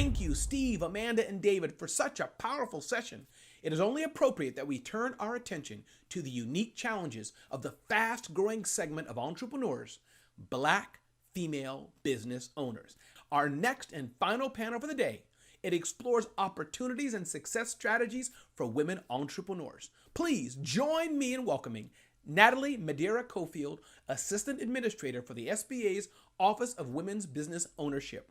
Thank you, Steve, Amanda, and David, for such a powerful session. It is only appropriate that we turn our attention to the unique challenges of the fast-growing segment of entrepreneurs, Black female business owners. Our next and final panel for the day, it explores opportunities and success strategies for women entrepreneurs. Please join me in welcoming Natalie Madeira Cofield, Assistant Administrator for the SBA's Office of Women's Business Ownership,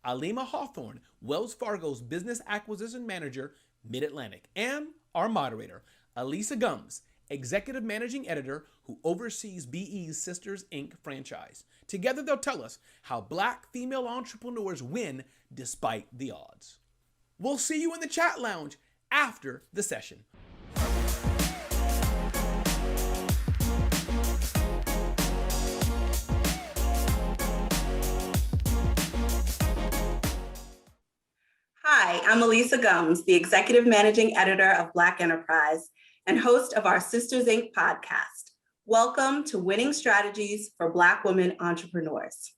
Alima Hawthorne, Wells Fargo's Business Acquisition Manager, Mid-Atlantic, and our moderator, Alisa Gumbs, Executive Managing Editor who oversees BE's Sisters Inc. franchise. Together they'll tell us how Black female entrepreneurs win despite the odds. We'll see you in the chat lounge after the session. Hi, I'm Alisa Gumbs, the Executive Managing Editor of Black Enterprise and host of our Sisters Inc. podcast. Welcome to Winning Strategies for Black Women Entrepreneurs.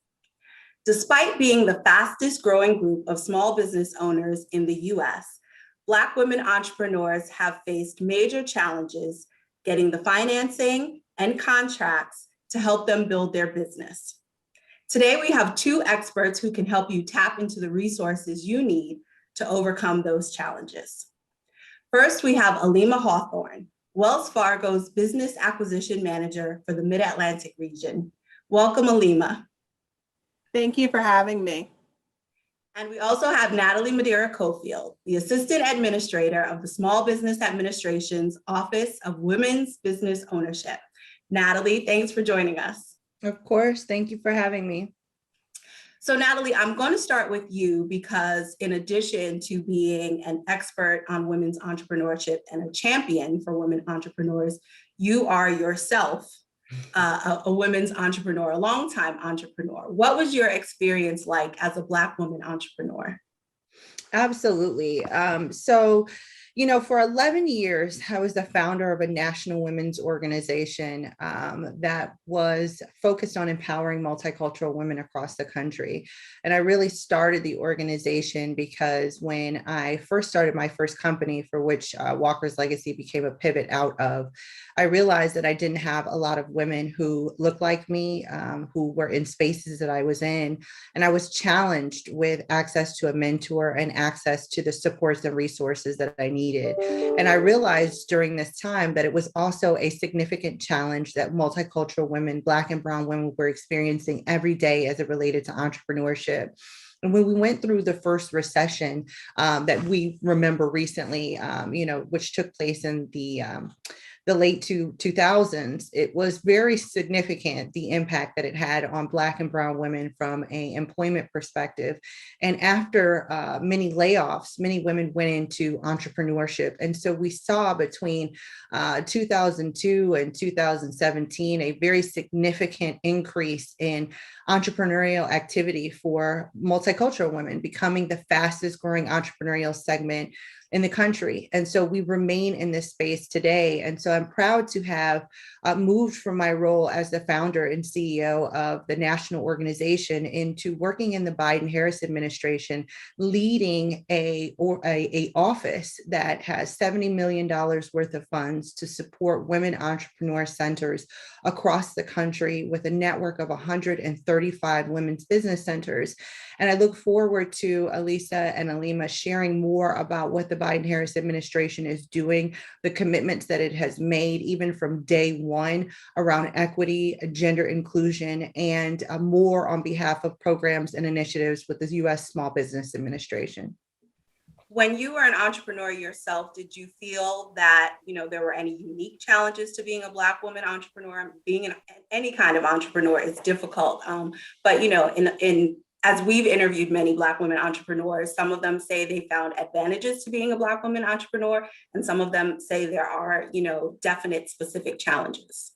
Despite being the fastest growing group of small business owners in the US, Black women entrepreneurs have faced major challenges getting the financing and contracts to help them build their business. Today, we have two experts who can help you tap into the resources you need to overcome those challenges. First, we have Alima Hawthorne, Wells Fargo's Business Acquisition Manager for the Mid-Atlantic region. Welcome, Alima. Thank you for having me. And we also have Natalie Madeira Cofield, the Assistant Administrator of the Small Business Administration's Office of Women's Business Ownership. Natalie, thanks for joining us. Of course, thank you for having me. So Natalie, I'm going to start with you because in addition to being an expert on women's entrepreneurship and a champion for women entrepreneurs, you are yourself a women's entrepreneur, a longtime entrepreneur. What was your experience like as a Black woman entrepreneur? Absolutely. So, for 11 years, I was the founder of a national women's organization that was focused on empowering multicultural women across the country. And I really started the organization because when I first started my first company, for which Walker's Legacy became a pivot out of, I realized that I didn't have a lot of women who looked like me, who were in spaces that I was in. And I was challenged with access to a mentor and access to the supports and resources that I needed. And I realized during this time that it was also a significant challenge that multicultural women, Black and brown women, were experiencing every day as it related to entrepreneurship. And when we went through the first recession that we remember recently, which took place in the late 2000s, it was very significant, the impact that it had on Black and brown women from an employment perspective. And after many layoffs, many women went into entrepreneurship. And so we saw between 2002 and 2017, a very significant increase in entrepreneurial activity for multicultural women, becoming the fastest growing entrepreneurial segment in the country. And so we remain in this space today. And so I'm proud to have moved from my role as the founder and CEO of the national organization into working in the Biden-Harris administration, leading a office that has $70 million worth of funds to support women entrepreneur centers across the country with a network of 135 women's business centers. And I look forward to Alisa and Alima sharing more about what the Biden-Harris administration is doing, the commitments that it has made, even from day one, around equity, gender inclusion, and more on behalf of programs and initiatives with the U.S. Small Business Administration. When you were an entrepreneur yourself, did you feel that there were any unique challenges to being a Black woman entrepreneur? Being any kind of entrepreneur is difficult, but as we've interviewed many Black women entrepreneurs, some of them say they found advantages to being a Black woman entrepreneur, and some of them say there are, definite specific challenges.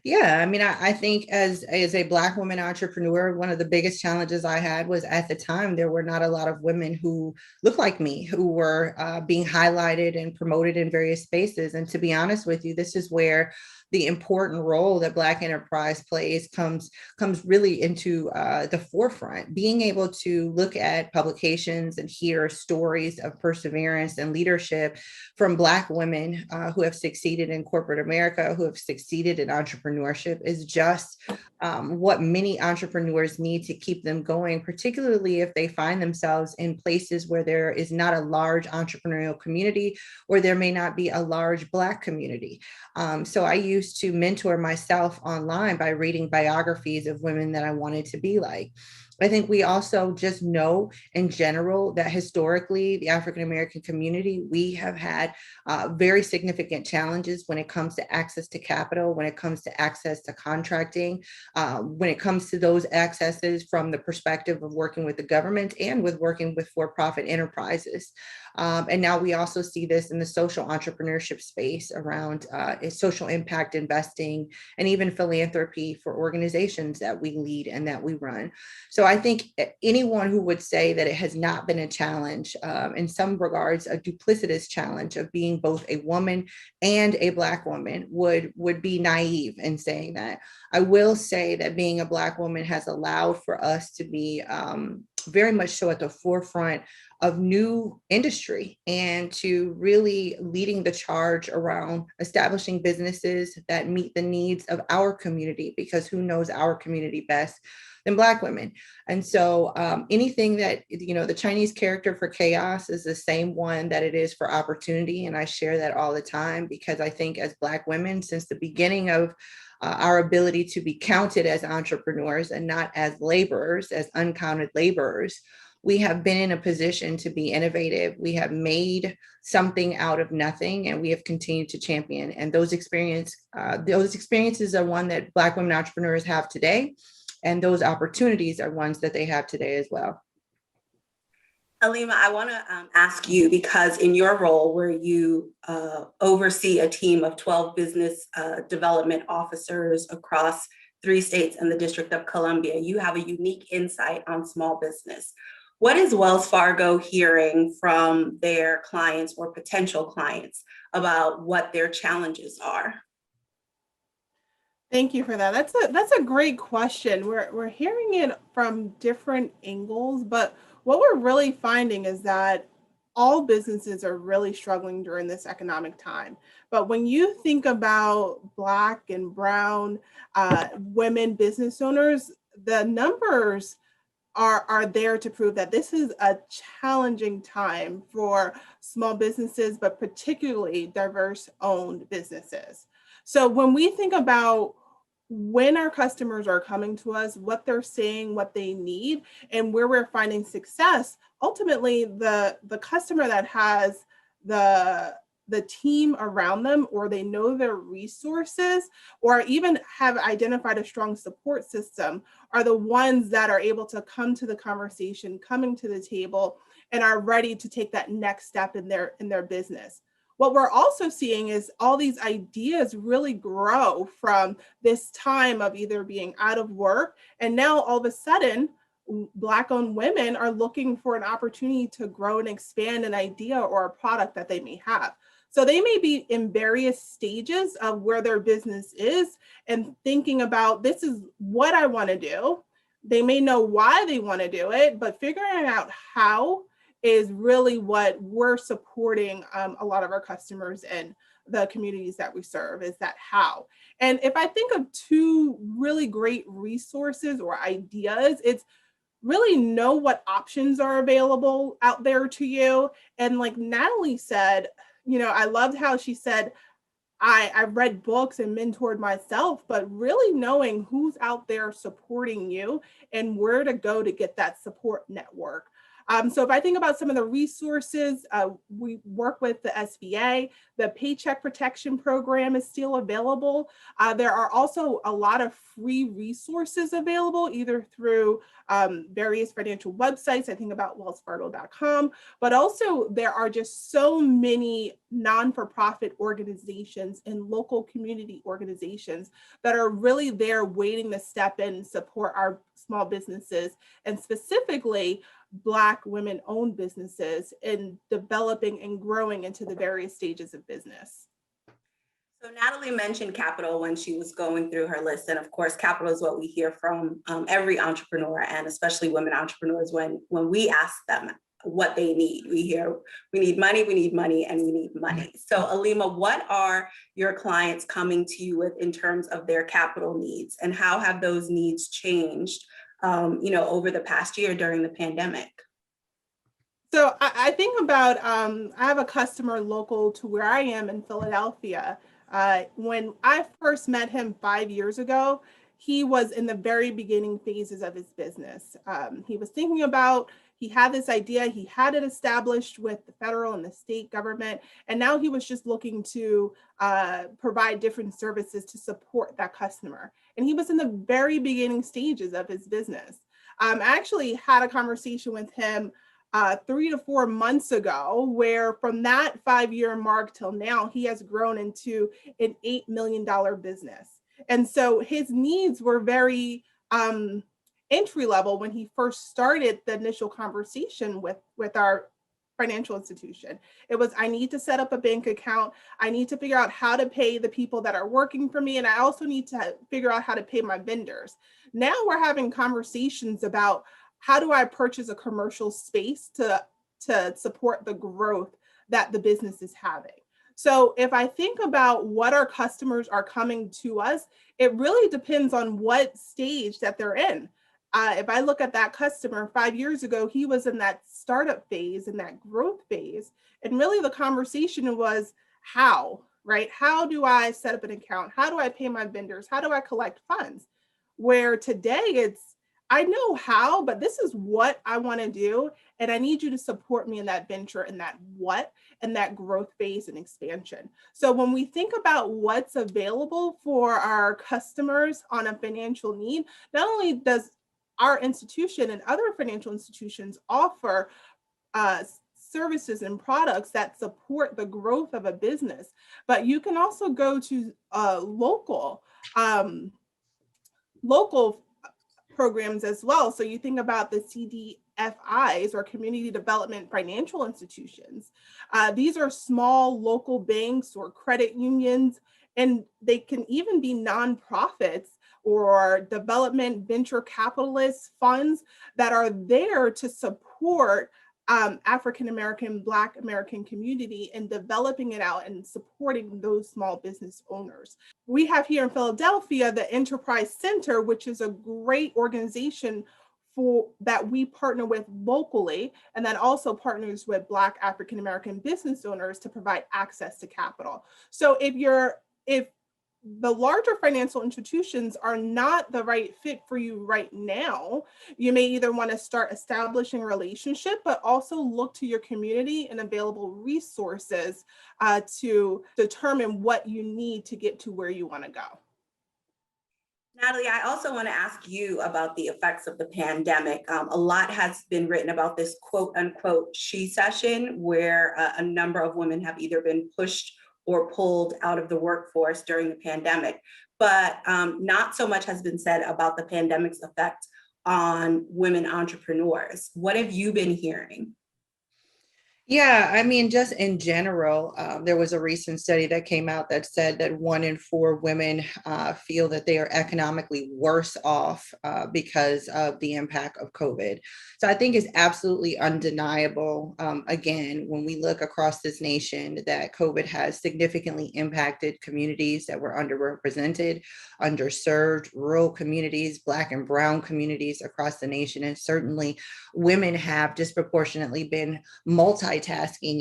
Yeah, I think as a Black woman entrepreneur, one of the biggest challenges I had was at the time, there were not a lot of women who looked like me, who were being highlighted and promoted in various spaces. And to be honest with you, this is where the important role that Black enterprise plays comes really into the forefront. Being able to look at publications and hear stories of perseverance and leadership from Black women who have succeeded in corporate America, who have succeeded in entrepreneurship, is just what many entrepreneurs need to keep them going, particularly if they find themselves in places where there is not a large entrepreneurial community, or there may not be a large Black community. So I used to mentor myself online by reading biographies of women that I wanted to be like. I think we also just know in general that historically the African-American community, we have had very significant challenges when it comes to access to capital, when it comes to access to contracting, when it comes to those accesses from the perspective of working with the government and with working with for-profit enterprises. And now we also see this in the social entrepreneurship space around social impact investing and even philanthropy for organizations that we lead and that we run. So I think anyone who would say that it has not been a challenge, in some regards, a duplicitous challenge of being both a woman and a Black woman would be naive in saying that. I will say that being a Black woman has allowed for us to be very much so at the forefront of new industry and to really leading the charge around establishing businesses that meet the needs of our community, because who knows our community best than Black women? And so anything that, the Chinese character for chaos is the same one that it is for opportunity. And I share that all the time, because I think as Black women, since the beginning of our ability to be counted as entrepreneurs and not as laborers, as uncounted laborers, we have been in a position to be innovative. We have made something out of nothing, and we have continued to champion. And those experiences are one that Black women entrepreneurs have today, and those opportunities are ones that they have today as well. Alima, I want to ask you, because in your role where you oversee a team of 12 business development officers across 3 states and the District of Columbia, you have a unique insight on small business. What is Wells Fargo hearing from their clients or potential clients about what their challenges are? Thank you for that. That's a great question. We're hearing it from different angles, but what we're really finding is that all businesses are really struggling during this economic time. But when you think about Black and Brown women business owners, the numbers are there to prove that this is a challenging time for small businesses, but particularly diverse owned businesses. So when we think about when our customers are coming to us, what they're saying, what they need, and where we're finding success, ultimately the customer that has the team around them, or they know their resources, or even have identified a strong support system, are the ones that are able to come to the conversation, coming to the table, and are ready to take that next step in their business. What we're also seeing is all these ideas really grow from this time of either being out of work, and now all of a sudden, Black-owned women are looking for an opportunity to grow and expand an idea or a product that they may have. So they may be in various stages of where their business is and thinking about, this is what I want to do. They may know why they want to do it, but figuring out how is really what we're supporting a lot of our customers and the communities that we serve, is that how. And if I think of 2 really great resources or ideas, it's really know what options are available out there to you. And like Natalie said, I loved how she said, I read books and mentored myself, but really knowing who's out there supporting you and where to go to get that support network. So if I think about some of the resources, we work with the SBA, the Paycheck Protection Program is still available. There are also a lot of free resources available, either through various financial websites. I think about wellsfargo.com, but also there are just so many non-for-profit organizations and local community organizations that are really there waiting to step in and support our small businesses, and specifically Black women-owned businesses in developing and growing into the various stages of business. So Natalie mentioned capital when she was going through her list. And of course, capital is what we hear from every entrepreneur, and especially women entrepreneurs when we ask them what they need. We hear, we need money, and we need money. So Alima, what are your clients coming to you with in terms of their capital needs, and how have those needs changed over the past year during the pandemic? So I think about, I have a customer local to where I am in Philadelphia. When I first met him 5 years ago, he was in the very beginning phases of his business. He was thinking about, he had this idea, he had it established with the federal and the state government, and now he was just looking to provide different services to support that customer. And he was in the very beginning stages of his business. I actually had a conversation with him 3 to 4 months ago, where from that 5-year mark till now, he has grown into an $8 million business. And so his needs were very entry level when he first started the initial conversation with our financial institution. It was, I need to set up a bank account. I need to figure out how to pay the people that are working for me. And I also need to figure out how to pay my vendors. Now we're having conversations about, how do I purchase a commercial space to support the growth that the business is having? So if I think about what our customers are coming to us, it really depends on what stage that they're in. If I look at that customer 5 years ago, he was in that startup phase, in that growth phase. And really the conversation was how, right? How do I set up an account? How do I pay my vendors? How do I collect funds? Where today it's, I know how, but this is what I want to do. And I need you to support me in that venture and that what, and that growth phase and expansion. So when we think about what's available for our customers on a financial need, not only does our institution and other financial institutions offer services and products that support the growth of a business, but you can also go to local programs as well. So you think about the CDFIs, or community development financial institutions. These are small local banks or credit unions, and they can even be nonprofits or development venture capitalist funds that are there to support African-American, Black American community and developing it out and supporting those small business owners. We have here in Philadelphia, the Enterprise Center, which is a great organization that we partner with locally, and that also partners with Black African-American business owners to provide access to capital. So if the larger financial institutions are not the right fit for you right now, you may either want to start establishing a relationship, but also look to your community and available resources to determine what you need to get to where you want to go. Natalie, I also want to ask you about the effects of the pandemic. A lot has been written about this quote unquote she session, where a number of women have either been pushed or pulled out of the workforce during the pandemic. But not so much has been said about the pandemic's effect on women entrepreneurs. What have you been hearing? Yeah, I mean, just in general, there was a recent study that came out that said that 1 in 4 women feel that they are economically worse off because of the impact of COVID. So I think it's absolutely undeniable, again, when we look across this nation, that COVID has significantly impacted communities that were underrepresented, underserved, rural communities, Black and Brown communities across the nation. And certainly women have disproportionately been multitasking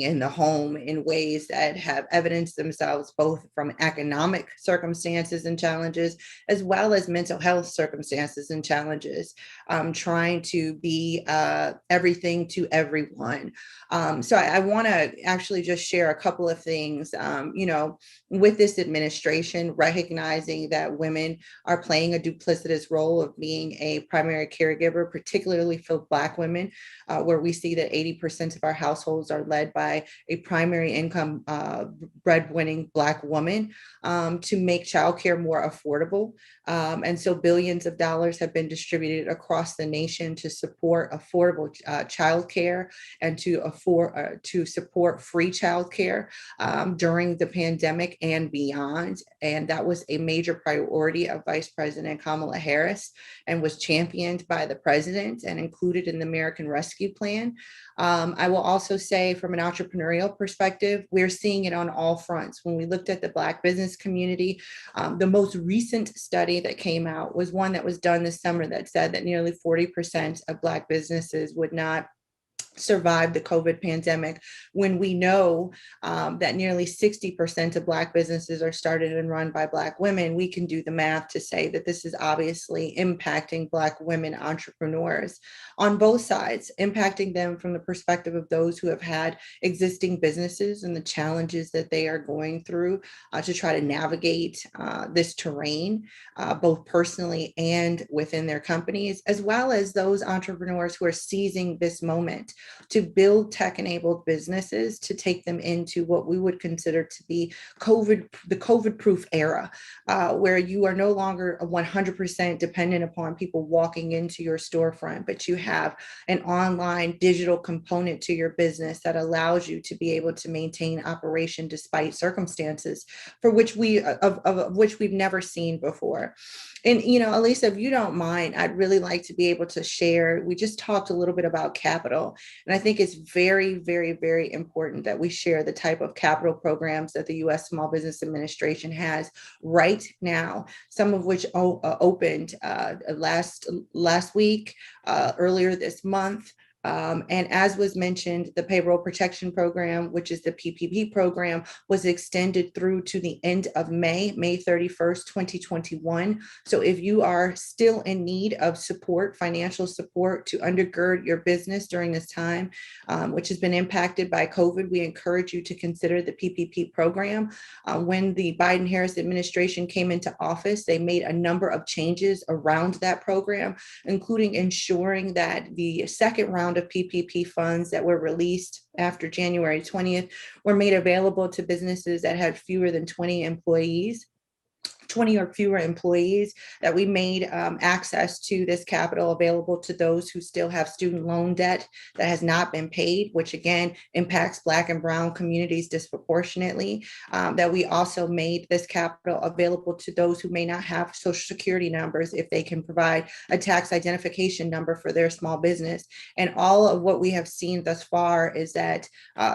in the home in ways that have evidenced themselves both from economic circumstances and challenges, as well as mental health circumstances and challenges, trying to be everything to everyone. So I want to actually just share a couple of things, with this administration, recognizing that women are playing a duplicitous role of being a primary caregiver, particularly for Black women, where we see that 80% of our households households are led by a primary income breadwinning Black woman, to make childcare more affordable. And so billions of dollars have been distributed across the nation to support affordable childcare and to support free childcare during the pandemic and beyond. And that was a major priority of Vice President Kamala Harris and was championed by the president and included in the American Rescue Plan. I will also say, from an entrepreneurial perspective, we're seeing it on all fronts. When we looked at the Black business community, the most recent study that came out was one that was done this summer that said that nearly 40% of Black businesses would not survive the COVID pandemic, when we know that nearly 60% of Black businesses are started and run by Black women. We can do the math to say that this is obviously impacting Black women entrepreneurs on both sides, impacting them from the perspective of those who have had existing businesses and the challenges that they are going through to try to navigate this terrain, both personally and within their companies, as well as those entrepreneurs who are seizing this moment to build tech-enabled businesses to take them into what we would consider to be the COVID-proof era, where you are no longer 100% dependent upon people walking into your storefront, but you have an online digital component to your business that allows you to be able to maintain operation despite circumstances for which of which we've never seen before. And, Alisa, if you don't mind, I'd really like to be able to share. We just talked a little bit about capital, and I think it's very, very, very important that we share the type of capital programs that the U.S. Small Business Administration has right now, some of which opened last week, earlier this month. And as was mentioned, the Payroll Protection Program, which is the PPP program, was extended through to the end of May 31st, 2021. So if you are still in need of support, financial support to undergird your business during this time, which has been impacted by COVID, we encourage you to consider the PPP program. When the Biden-Harris administration came into office, they made a number of changes around that program, including ensuring that the second round of PPP funds that were released after January 20th were made available to businesses that had fewer than 20 or fewer employees, that we made access to this capital available to those who still have student loan debt that has not been paid, which again impacts Black and Brown communities disproportionately, that we also made this capital available to those who may not have Social Security numbers if they can provide a tax identification number for their small business. And all of what we have seen thus far is that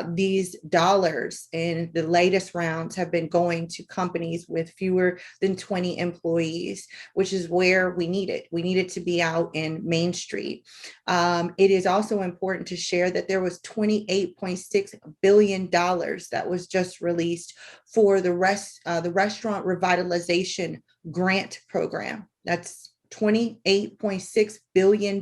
these dollars in the latest rounds have been going to companies with fewer than 20 employees, which is where we need it. We need it to be out in Main Street. It is also important to share that there was $28.6 billion that was just released for the restaurant revitalization grant program. That's $28.6 billion.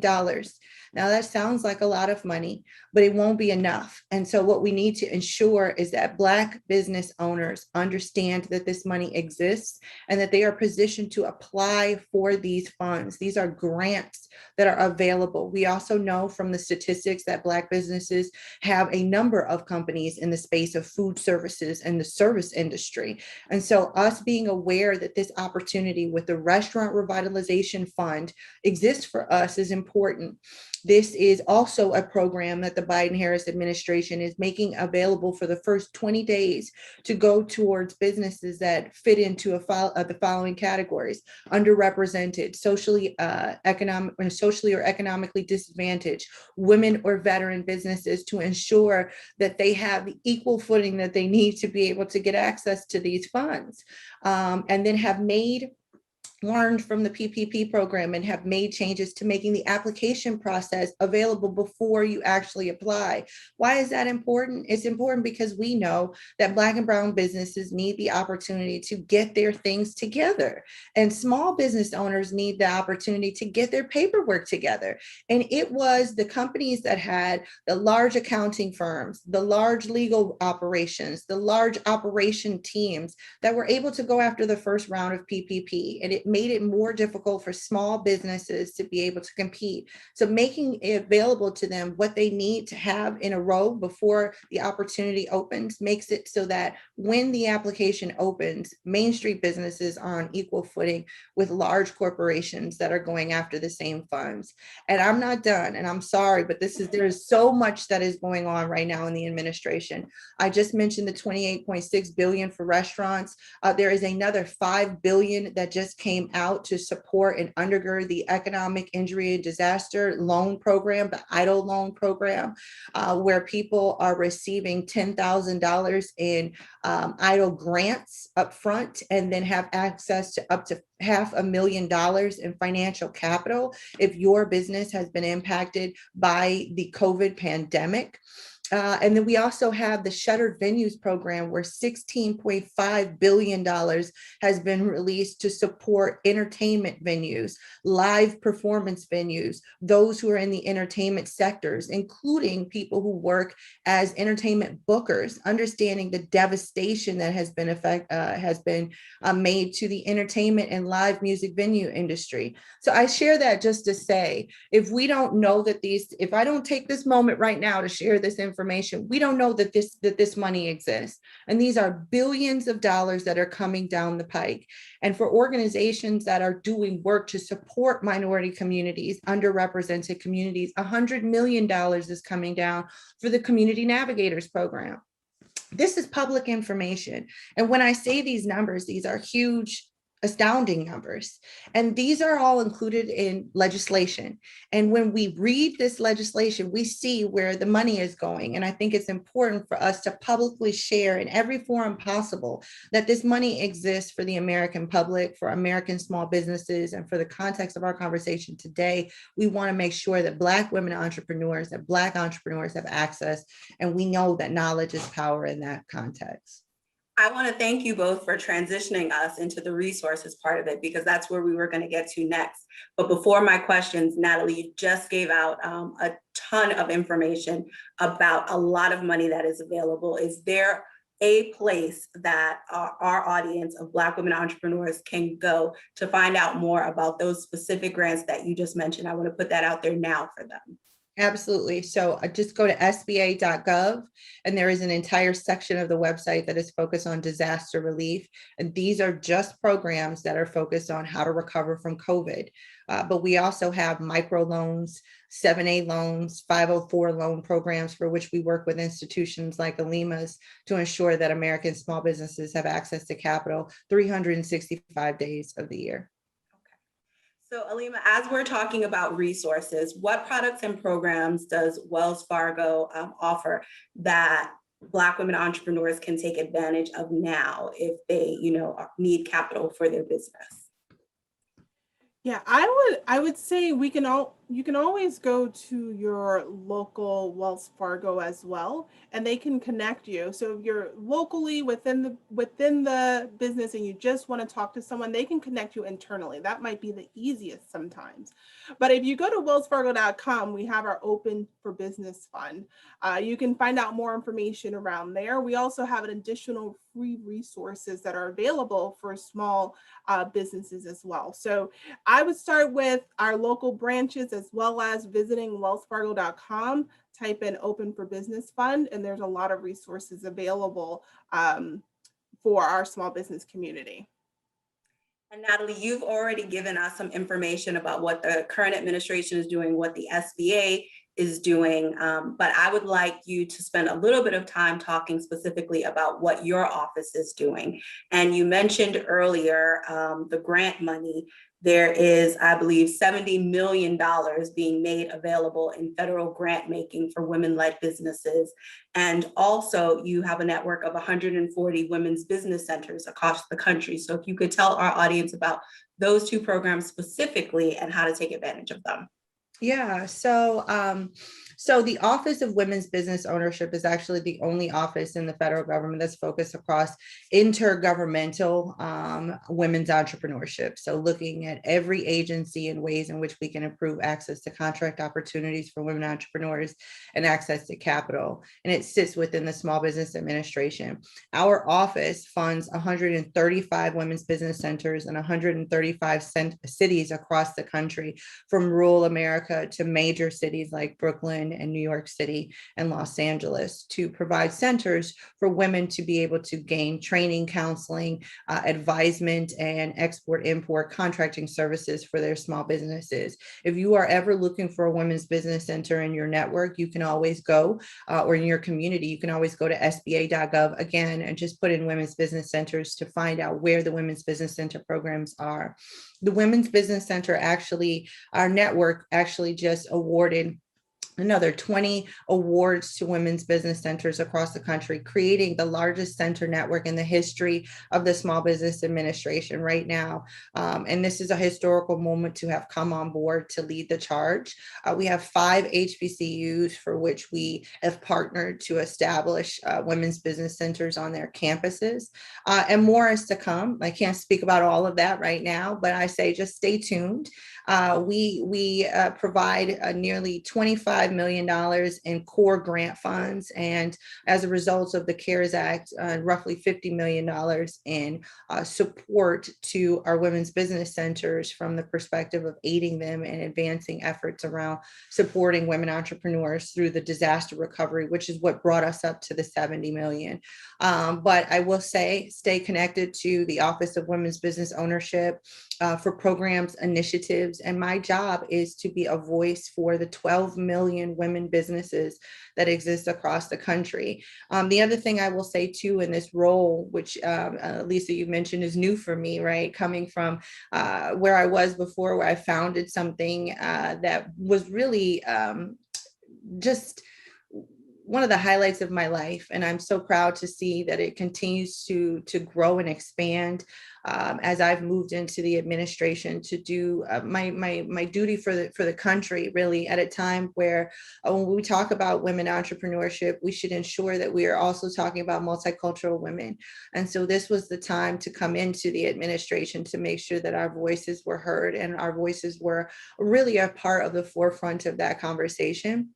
Now that sounds like a lot of money, but it won't be enough. And so what we need to ensure is that Black business owners understand that this money exists and that they are positioned to apply for these funds. These are grants that are available. We also know from the statistics that Black businesses have a number of companies in the space of food services and the service industry. And so us being aware that this opportunity with the Restaurant Revitalization Fund exists for us is important. This is also a program that the Biden-Harris administration is making available for the first 20 days to go towards businesses that fit into the following categories: underrepresented, socially or economically disadvantaged, women or veteran businesses, to ensure that they have the equal footing that they need to be able to get access to these funds, and then have learned from the PPP program and have made changes to making the application process available before you actually apply. Why is that important? It's important because we know that Black and Brown businesses need the opportunity to get their things together, and small business owners need the opportunity to get their paperwork together. And it was the companies that had the large accounting firms, the large legal operations, the large operation teams that were able to go after the first round of PPP. And it made it more difficult for small businesses to be able to compete. So making it available to them what they need to have in a row before the opportunity opens makes it so that when the application opens, Main Street businesses are on equal footing with large corporations that are going after the same funds. And I'm not done, and I'm sorry, but there is so much that is going on right now in the administration. I just mentioned the 28.6 billion for restaurants. There is another 5 billion that just came out to support and undergird the economic injury and disaster loan program, the EIDL loan program, where people are receiving $10,000 in EIDL grants up front and then have access to up to $500,000 in financial capital if your business has been impacted by the COVID pandemic. And then we also have the Shuttered Venues program where $16.5 billion has been released to support entertainment venues, live performance venues, those who are in the entertainment sectors, including people who work as entertainment bookers, understanding the devastation that has been made to the entertainment and live music venue industry. So I share that just to say, if we don't know that if I don't take this moment right now to share this information, we don't know that this money exists. And these are billions of dollars that are coming down the pike. And for organizations that are doing work to support minority communities, underrepresented communities, $100 million is coming down for the Community Navigators program. This is public information. And when I say these numbers, these are huge, astounding numbers. And these are all included in legislation. And when we read this legislation, we see where the money is going. And I think it's important for us to publicly share in every forum possible that this money exists for the American public, for American small businesses, and for the context of our conversation today. We want to make sure that Black women entrepreneurs, that Black entrepreneurs have access, and we know that knowledge is power in that context. I want to thank you both for transitioning us into the resources part of it, because that's where we were going to get to next. But before my questions, Natalie, you just gave out a ton of information about a lot of money that is available. Is there a place that our audience of Black women entrepreneurs can go to find out more about those specific grants that you just mentioned? I want to put that out there now for them. Absolutely. So just go to sba.gov, and there is an entire section of the website that is focused on disaster relief. And these are just programs that are focused on how to recover from COVID. But we also have microloans, 7A loans, 504 loan programs for which we work with institutions like Alima's to ensure that American small businesses have access to capital 365 days of the year. So Alima, as we're talking about resources, what products and programs does Wells Fargo offer that Black women entrepreneurs can take advantage of now if they, need capital for their business? Yeah, I would say you can always go to your local Wells Fargo as well, and they can connect you. So if you're locally within the business and you just want to talk to someone, they can connect you internally. That might be the easiest sometimes. But if you go to wellsfargo.com, we have our Open for Business Fund. You can find out more information around there. We also have an additional free resources that are available for small businesses as well. So I would start with our local branches as well as visiting wellsfargo.com, type in Open for Business Fund, and there's a lot of resources available for our small business community. And Natalie, you've already given us some information about what the current administration is doing, what the SBA is doing, but I would like you to spend a little bit of time talking specifically about what your office is doing. And you mentioned earlier the grant money. There is, I believe, $70 million being made available in federal grant making for women-led businesses. And also you have a network of 140 women's business centers across the country. So if you could tell our audience about those two programs specifically and how to take advantage of them. Yeah, so the Office of Women's Business Ownership is actually the only office in the federal government that's focused across intergovernmental women's entrepreneurship. So looking at every agency and ways in which we can improve access to contract opportunities for women entrepreneurs and access to capital. And it sits within the Small Business Administration. Our office funds 135 women's business centers in 135 cities across the country, from rural America to major cities like Brooklyn and New York City and Los Angeles, to provide centers for women to be able to gain training, counseling, advisement, and export-import contracting services for their small businesses. If you are ever looking for a women's business center in your network, you can always go, or in your community, you can always go to sba.gov again and just put in women's business centers to find out where the women's business center programs are. The Women's Business Center actually, our network actually just awarded another 20 awards to women's business centers across the country, creating the largest center network in the history of the Small Business Administration right now. And this is a historical moment to have come on board to lead the charge. We have 5 HBCUs for which we have partnered to establish women's business centers on their campuses. And more is to come. I can't speak about all of that right now, but I say just stay tuned. We provide nearly $25 million in core grant funds, and as a result of the CARES Act, roughly $50 million in support to our women's business centers from the perspective of aiding them in advancing efforts around supporting women entrepreneurs through the disaster recovery, which is what brought us up to the 70 million. But I will say, stay connected to the Office of Women's Business Ownership for programs, initiatives, and my job is to be a voice for the 12 million women businesses that exist across the country. The other thing I will say too in this role, which Lisa, you mentioned is new for me, right? Coming from where I was before, where I founded something that was really just one of the highlights of my life. And I'm so proud to see that it continues to grow and expand as I've moved into the administration to do my duty for the country, really at a time where when we talk about women entrepreneurship, we should ensure that we are also talking about multicultural women. And so this was the time to come into the administration to make sure that our voices were heard and our voices were really a part of the forefront of that conversation.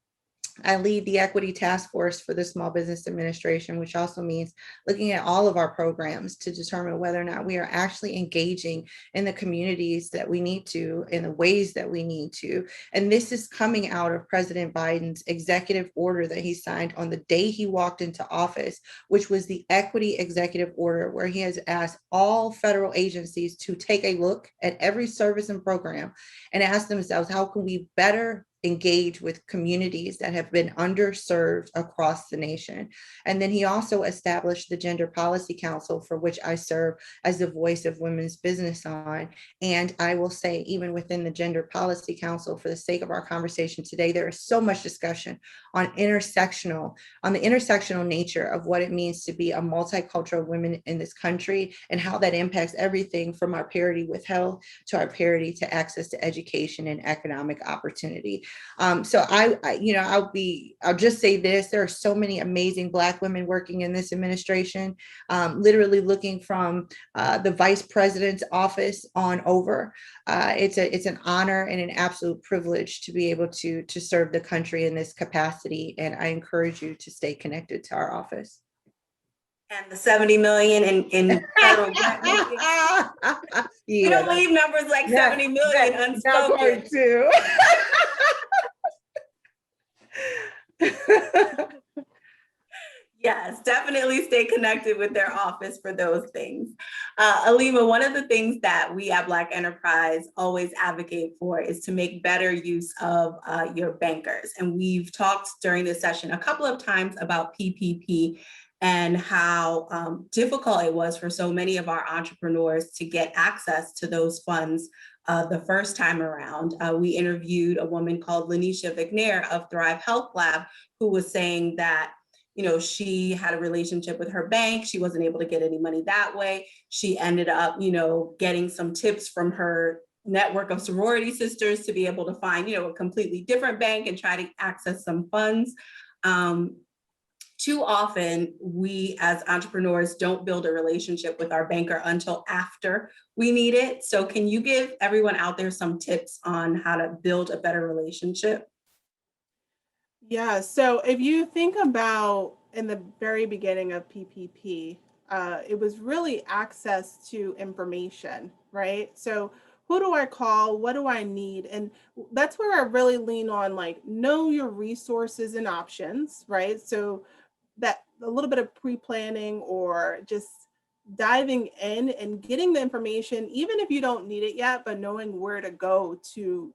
I lead the Equity Task Force for the Small Business Administration, which also means looking at all of our programs to determine whether or not we are actually engaging in the communities that we need to, in the ways that we need to. And this is coming out of President Biden's executive order that he signed on the day he walked into office, which was the Equity Executive Order, where he has asked all federal agencies to take a look at every service and program and ask themselves, how can we better engage with communities that have been underserved across the nation. And then he also established the Gender Policy Council, for which I serve as the voice of women's business on. And I will say, even within the Gender Policy Council, for the sake of our conversation today, there is so much discussion on the intersectional nature of what it means to be a multicultural woman in this country and how that impacts everything from our parity with health to our parity to access to education and economic opportunity. So I'll just say this: there are so many amazing Black women working in this administration, literally looking from the vice president's office on over. It's an honor and an absolute privilege to be able to serve the country in this capacity. And I encourage you to stay connected to our office. And the 70 million in federal grant making. We don't leave numbers like 70 million unspoken. Too. Yes, definitely stay connected with their office for those things. Alima, one of the things that we at Black Enterprise always advocate for is to make better use of your bankers. And we've talked during this session a couple of times about PPP and how difficult it was for so many of our entrepreneurs to get access to those funds the first time around. We interviewed a woman called Lanisha Vignair of Thrive Health Lab, who was saying that she had a relationship with her bank. She wasn't able to get any money that way. She ended up, getting some tips from her network of sorority sisters to be able to find, a completely different bank and try to access some funds. Too often, we as entrepreneurs don't build a relationship with our banker until after we need it. So can you give everyone out there some tips on how to build a better relationship? Yeah, so if you think about in the very beginning of PPP, it was really access to information, right? So who do I call? What do I need? And that's where I really lean on like know your resources and options, right? So that a little bit of pre-planning or just diving in and getting the information, even if you don't need it yet, but knowing where to go to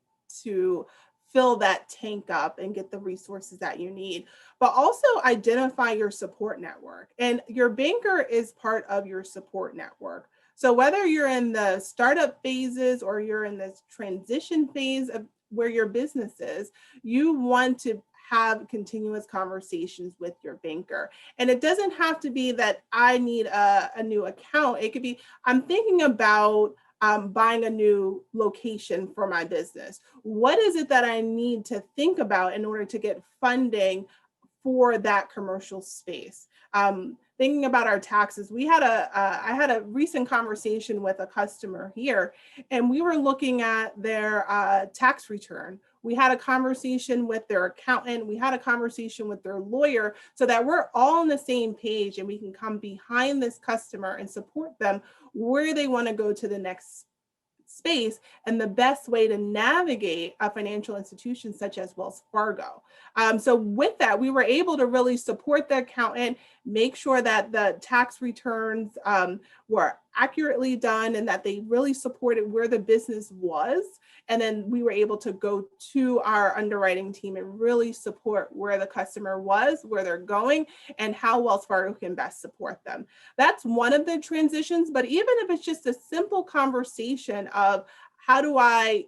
fill that tank up and get the resources that you need. But also identify your support network. And your banker is part of your support network. So whether you're in the startup phases or you're in this transition phase of where your business is, you want to have continuous conversations with your banker. And it doesn't have to be that I need a new account. It could be, I'm thinking about buying a new location for my business. What is it that I need to think about in order to get funding for that commercial space? Thinking about our taxes, I had a recent conversation with a customer here, and we were looking at their tax return. We had a conversation with their accountant. We had a conversation with their lawyer so that we're all on the same page and we can come behind this customer and support them where they want to go to the next space and the best way to navigate a financial institution such as Wells Fargo. So with that, we were able to really support the accountant, make sure that the tax returns were accurately done and that they really supported where the business was. And then we were able to go to our underwriting team and really support where the customer was, where they're going, and how Wells Fargo can best support them. That's one of the transitions, but even if it's just a simple conversation of how do I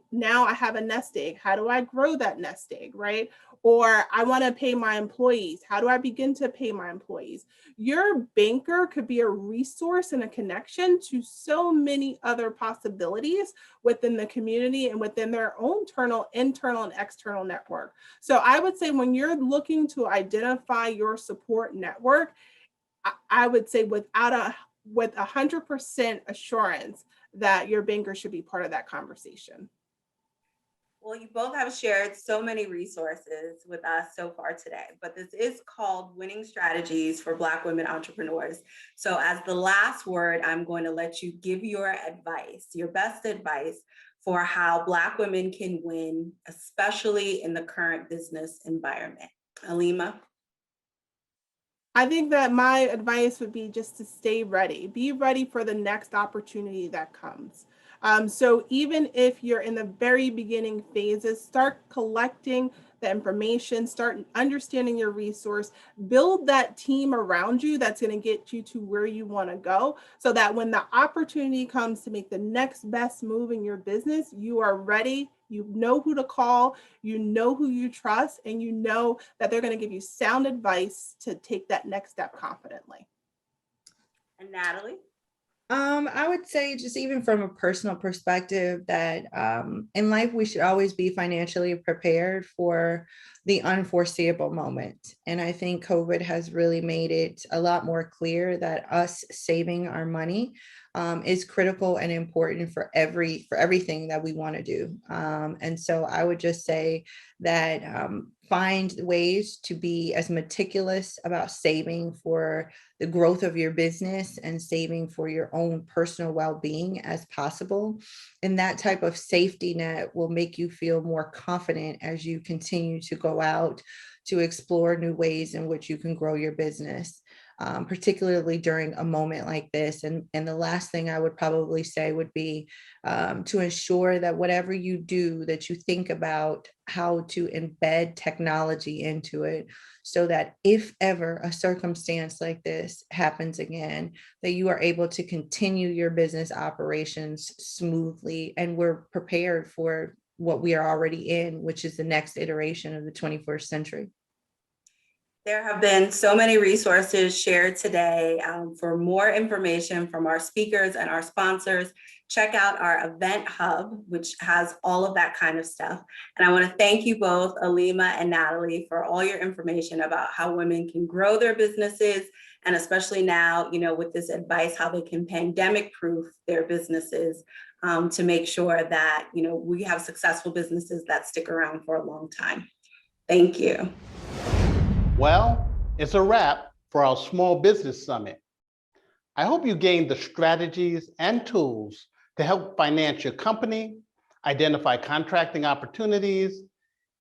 have a nest egg? How do I grow that nest egg, right? Or I want to pay my employees. How do I begin to pay my employees? Your banker could be a resource and a connection to so many other possibilities within the community and within their own internal and external network. So I would say when you're looking to identify your support network, I would say with 100% assurance that your banker should be part of that conversation. Well, you both have shared so many resources with us so far today, but this is called Winning Strategies for Black Women Entrepreneurs. So as the last word, I'm going to let you give your advice, your best advice for how Black women can win, especially in the current business environment. Alima? I think that my advice would be just to stay ready. Be ready for the next opportunity that comes. So even if you're in the very beginning phases, start collecting the information, start understanding your resource, build that team around you that's going to get you to where you want to go so that when the opportunity comes to make the next best move in your business, you are ready. You know who to call, you know who you trust, and you know that they're going to give you sound advice to take that next step confidently. And Natalie? I would say just even from a personal perspective that in life, we should always be financially prepared for the unforeseeable moment. And I think COVID has really made it a lot more clear that us saving our money is critical and important for everything that we want to do. And so I would just say that find ways to be as meticulous about saving for the growth of your business and saving for your own personal well-being as possible. And that type of safety net will make you feel more confident as you continue to go out to explore new ways in which you can grow your business. Particularly during a moment like this. And the last thing I would probably say would be to ensure that whatever you do, that you think about how to embed technology into it so that if ever a circumstance like this happens again, that you are able to continue your business operations smoothly and we're prepared for what we are already in, which is the next iteration of the 21st century. There have been so many resources shared today. For more information from our speakers and our sponsors, check out our event hub, which has all of that kind of stuff. And I want to thank you both, Alima and Natalie, for all your information about how women can grow their businesses, and especially now, with this advice, how they can pandemic-proof their businesses to make sure that, we have successful businesses that stick around for a long time. Thank you. Well, it's a wrap for our Small Business Summit. I hope you gained the strategies and tools to help finance your company, identify contracting opportunities,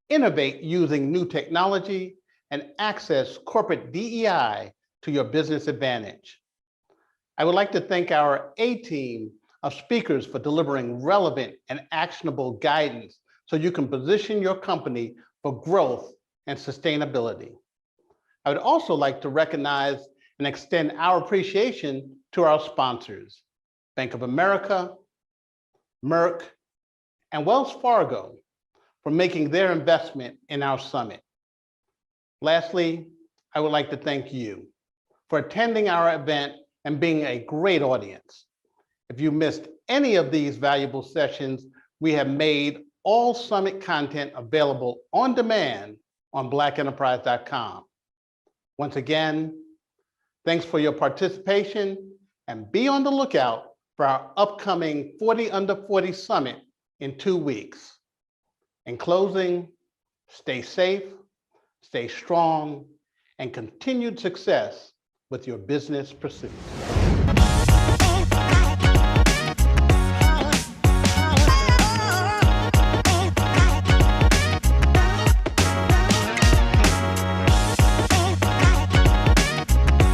innovate using new technology, and access corporate DEI to your business advantage. I would like to thank our A-team of speakers for delivering relevant and actionable guidance so you can position your company for growth and sustainability. I would also like to recognize and extend our appreciation to our sponsors, Bank of America, Merck, and Wells Fargo, for making their investment in our summit. Lastly, I would like to thank you for attending our event and being a great audience. If you missed any of these valuable sessions, we have made all summit content available on demand on blackenterprise.com. Once again, thanks for your participation, and be on the lookout for our upcoming 40 Under 40 Summit in 2 weeks. In closing, stay safe, stay strong, and continued success with your business pursuits.